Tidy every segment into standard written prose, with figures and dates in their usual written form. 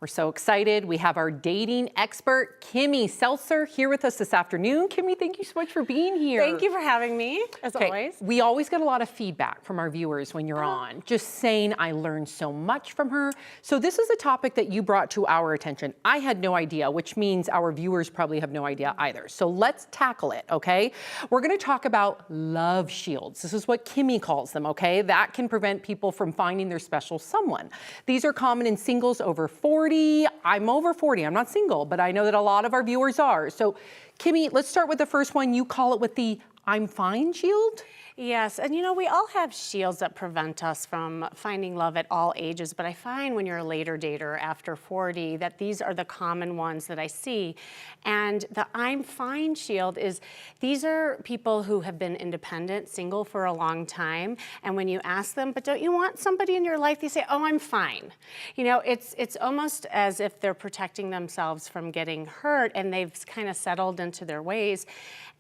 We're so excited. We have our dating expert, Kimmy Seltzer, here with us this afternoon. Kimmy, thank you so much for being here. Thank you for having me, as always. We always get a lot of feedback from our viewers when you're on, just saying, I learned so much from her. So this is a topic that you brought to our attention. I had no idea, which means our viewers probably have no idea either. So let's tackle it, okay? We're gonna talk about love shields. This is what Kimmy calls them, okay? That can prevent people from finding their special someone. These are common in singles over 40. I'm over 40, I'm not single, but I know that a lot of our viewers are. So Kimmy, let's start with the first one. You call it with the I'm fine shield? Yes, and you know, we all have shields that prevent us from finding love at all ages, but I find when you're a later dater after 40 that these are the common ones that I see. And the I'm fine shield is, these are people who have been independent, single for a long time, and when you ask them, but don't you want somebody in your life? They say, oh, I'm fine. You know, it's almost as if they're protecting themselves from getting hurt, and they've kind of settled into their ways.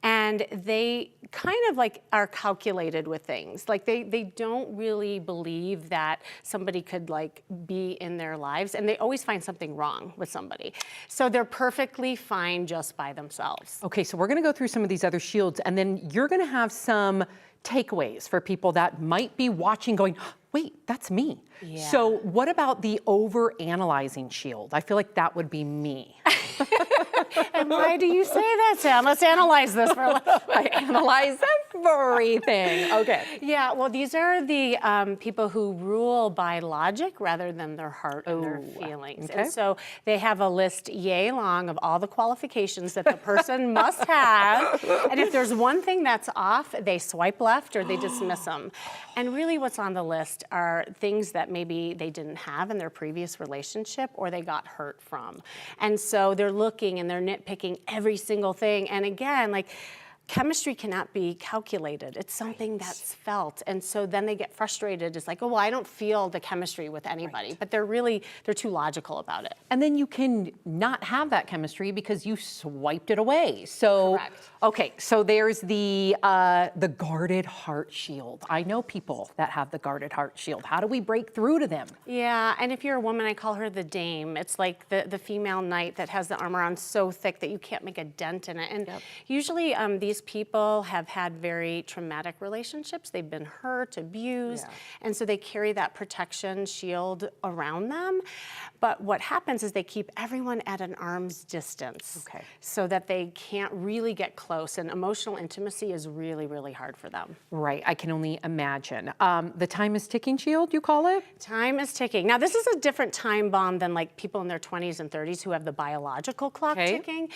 And they kind of like are calculated with things. Like they don't really believe that somebody could like be in their lives, and they always find something wrong with somebody. So they're perfectly fine just by themselves. Okay, so we're gonna go through some of these other shields, and then you're gonna have some takeaways for people that might be watching going, wait, that's me. Yeah. So what about the over-analyzing shield? I feel like that would be me. And why do you say that, Sam? Let's analyze this for a little bit. I analyze everything. Okay. Yeah, well, these are the people who rule by logic rather than their heart and their feelings. Okay. And so they have a list yay long of all the qualifications that the person must have. And if there's one thing that's off, they swipe left or they dismiss them. And really what's on the list are things that maybe they didn't have in their previous relationship or they got hurt from. And so they're looking and they're nitpicking every single thing. And again, like, chemistry cannot be calculated. It's something that's felt. And so then they get frustrated. It's like, oh, well, I don't feel the chemistry with anybody. But they're too logical about it. And then you can not have that chemistry because you swiped it away. So, correct. Okay, so there's the guarded heart shield. I know people that have the guarded heart shield. How do we break through to them? Yeah, and if you're a woman, I call her the dame. It's like the female knight that has the armor on so thick that you can't make a dent in it. And usually these people have had very traumatic relationships. They've been hurt, abused, and so they carry that protection shield around them. But what happens is they keep everyone at an arm's distance so that they can't really get close, and emotional intimacy is really, really hard for them. Right, I can only imagine. The time is ticking shield, you call it? Time is ticking. Now, this is a different time bomb than like people in their 20s and 30s who have the biological clock ticking.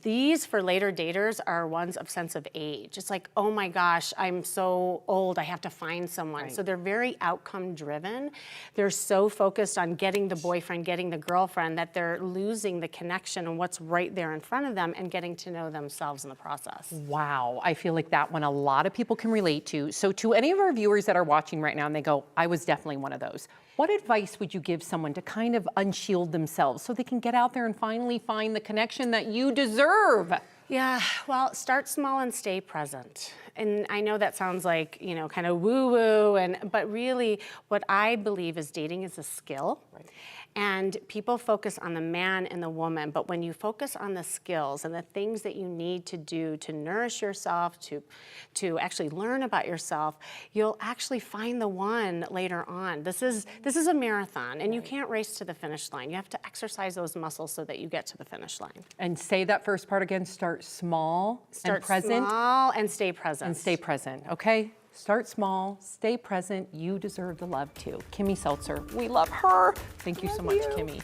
These, for later daters, are ones of sense of age. It's like, oh my gosh, I'm so old, I have to find someone. So they're very outcome driven. They're so focused on getting the boyfriend, getting the girlfriend, that they're losing the connection and what's right there in front of them and getting to know themselves in the process. Wow, I feel like that one a lot of people can relate to. So to any of our viewers that are watching right now and they go, I was definitely one of those, what advice would you give someone to kind of unshield themselves so they can get out there and finally find the connection that you deserve? Yeah, well, start small and stay present. And I know that sounds like, you know, kind of woo-woo, but really what I believe is dating is a skill. And people focus on the man and the woman, but when you focus on the skills and the things that you need to do to nourish yourself, to actually learn about yourself, you'll actually find the one later on. This is a marathon, and you can't race to the finish line. You have to exercise those muscles so that you get to the finish line. And say that first part again, start small and present. Start small and stay present. And stay present, okay? Start small, stay present. You deserve the love too. Kimmy Seltzer, we love her. Thank you so much, Kimmy.